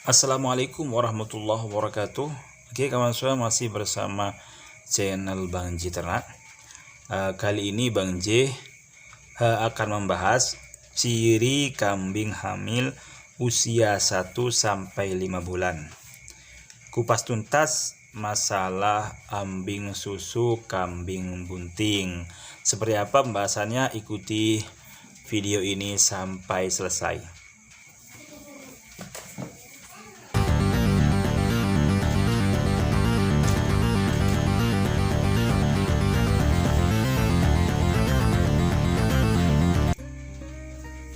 Assalamualaikum warahmatullahi wabarakatuh. Oke kawan semua, masih bersama channel Bang J Ternak. Kali ini Bang J akan membahas ciri kambing hamil usia 1-5 bulan. Kupas tuntas masalah ambing susu kambing bunting. Seperti apa pembahasannya? Ikuti video ini sampai selesai.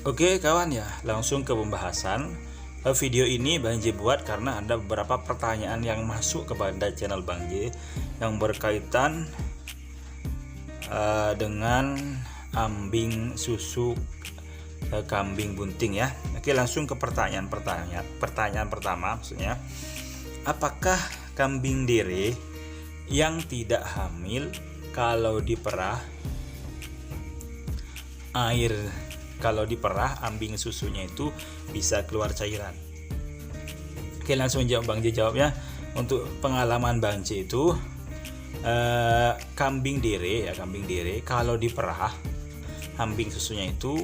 Oke kawan ya, langsung ke pembahasan. Video ini Bang J buat karena ada beberapa pertanyaan yang masuk kepada channel Bang J yang berkaitan dengan ambing susu kambing bunting ya. Oke, langsung ke pertanyaan pertama, maksudnya apakah kambing dere yang tidak hamil kalau diperah ambing susunya itu bisa keluar cairan? Oke, langsung jawab Bang J jawab ya. Untuk pengalaman Bang J itu kambing dere kalau diperah ambing susunya itu,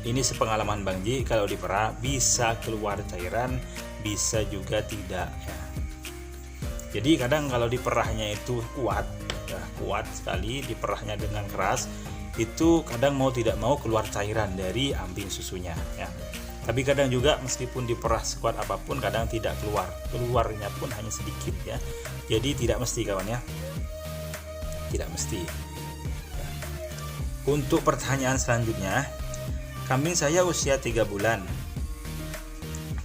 ini sepengalaman Bang J, kalau diperah bisa keluar cairan, bisa juga tidak ya. Jadi kadang kalau diperahnya itu kuat sekali, diperahnya dengan keras, itu kadang mau tidak mau keluar cairan dari ambing susunya ya. Tapi kadang juga meskipun diperah sekuat apapun kadang tidak keluarnya pun hanya sedikit ya. Jadi tidak mesti kawan ya, tidak mesti ya. Untuk pertanyaan selanjutnya, kambing saya usia 3 bulan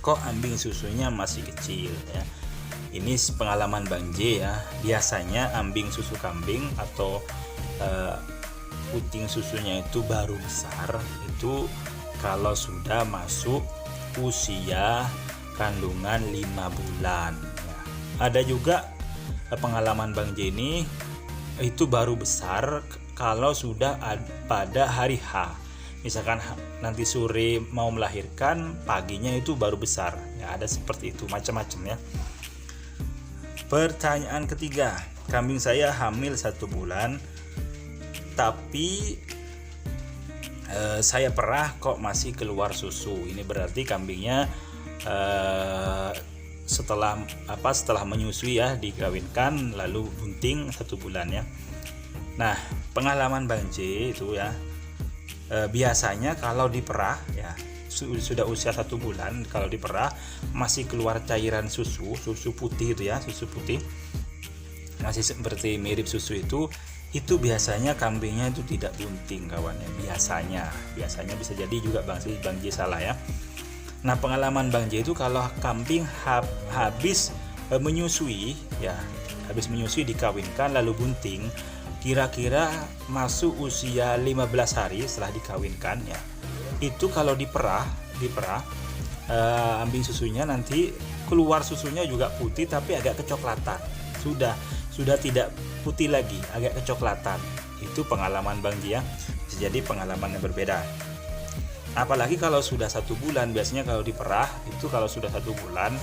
kok ambing susunya masih kecil ya. Ini pengalaman Bang J ya. Biasanya ambing susu kambing atau puting susunya itu baru besar itu kalau sudah masuk usia kandungan 5 bulan ya. Ada juga pengalaman Bang J ini itu baru besar kalau sudah pada hari H, misalkan nanti sore mau melahirkan, paginya itu baru besar ya. Ada seperti itu, macam-macam ya. Pertanyaan ketiga, kambing saya hamil 1 bulan tapi saya perah kok masih keluar susu. Ini berarti kambingnya setelah menyusui ya, dikawinkan lalu bunting 1 bulan ya. Nah, pengalaman Bang J itu ya, biasanya kalau diperah ya sudah usia 1 bulan, kalau diperah masih keluar cairan susu putih itu ya, susu putih masih seperti mirip susu itu biasanya kambingnya itu tidak bunting kawannya. Biasanya bisa jadi juga Bang J salah ya. Nah, pengalaman Bang J itu kalau kambing habis menyusui ya, habis menyusui dikawinkan lalu bunting, kira-kira masuk usia 15 hari setelah dikawinkan ya, itu kalau diperah ambing susunya nanti keluar susunya juga putih tapi agak kecoklatan. Sudah tidak putih lagi, agak kecoklatan. Itu pengalaman Bang J ya. Bisa jadi pengalaman yang berbeda. Apalagi kalau sudah 1 bulan, biasanya kalau diperah itu kalau sudah 1 bulan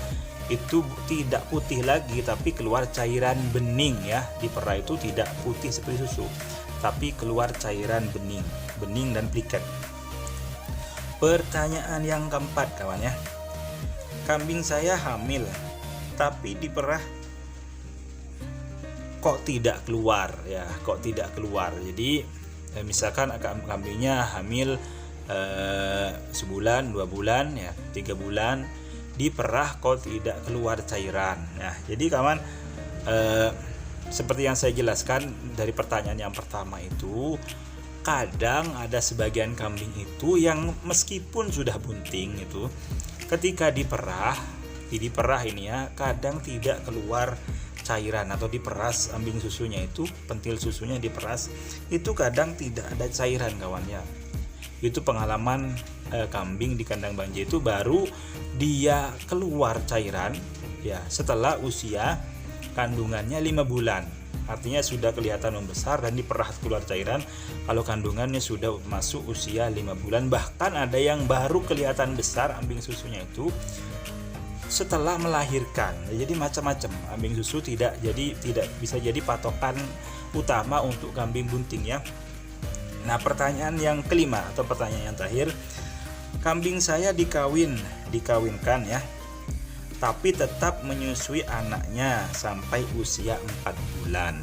itu tidak putih lagi tapi keluar cairan bening ya. Diperah itu tidak putih seperti susu, tapi keluar cairan bening dan pliket. Pertanyaan yang keempat kawan ya, kambing saya hamil tapi diperah kok tidak keluar. Jadi misalkan kambingnya hamil sebulan, 2 bulan ya, 3 bulan, diperah kok tidak keluar cairan. Nah, jadi kawan, seperti yang saya jelaskan dari pertanyaan yang pertama itu, kadang ada sebagian kambing itu yang meskipun sudah bunting itu ketika diperah ini ya, kadang tidak keluar cairan atau diperas ambing susunya itu, pentil susunya diperas, itu kadang tidak ada cairan kawannya. Itu pengalaman kambing di kandang Bang J itu baru dia keluar cairan ya setelah usia kandungannya 5 bulan. Artinya sudah kelihatan membesar dan diperah keluar cairan kalau kandungannya sudah masuk usia 5 bulan. Bahkan ada yang baru kelihatan besar ambing susunya itu setelah melahirkan. Jadi macam-macam. Kambing susu tidak bisa jadi patokan utama untuk kambing bunting ya. Nah, pertanyaan yang kelima atau pertanyaan yang terakhir, kambing saya dikawinkan ya, tapi tetap menyusui anaknya sampai usia 4 bulan.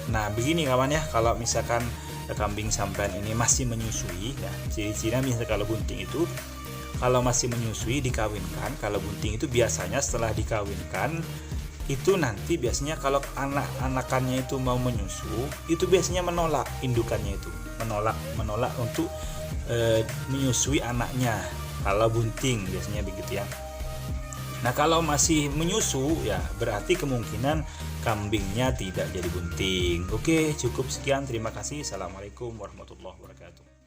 Nah, begini kawan ya, kalau misalkan kambing sampean ini masih menyusui ya, ciri-cirinya misalnya kalau bunting itu kalau masih menyusui dikawinkan. Kalau bunting itu biasanya setelah dikawinkan itu nanti biasanya kalau anak-anakannya itu mau menyusu, itu biasanya menolak, indukannya itu menolak untuk menyusui anaknya. Kalau bunting biasanya begitu ya. Nah, kalau masih menyusu ya berarti kemungkinan kambingnya tidak jadi bunting. Oke, cukup sekian. Terima kasih. Assalamualaikum warahmatullahi wabarakatuh.